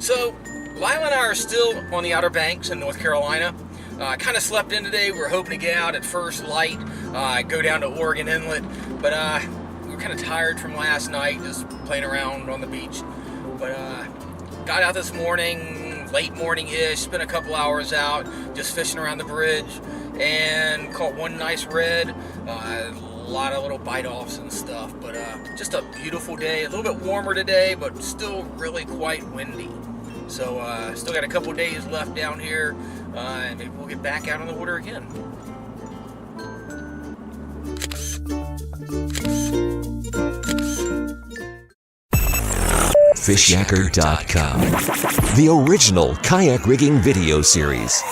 So, Lila and I are still on the Outer Banks in North Carolina. Kind of slept in today. We were hoping to get out at first light, go down to Oregon Inlet, but we were kind of tired from last night, just playing around on the beach. But got out this morning, late morning-ish, spent a couple hours out, just fishing around the bridge, and caught one nice red. A lot of little bite-offs and stuff, but just a beautiful day. A little bit warmer today, but still really quite windy. So still got a couple days left down here, and maybe we'll get back out on the water again. Fishyaker.com, the original kayak rigging video series.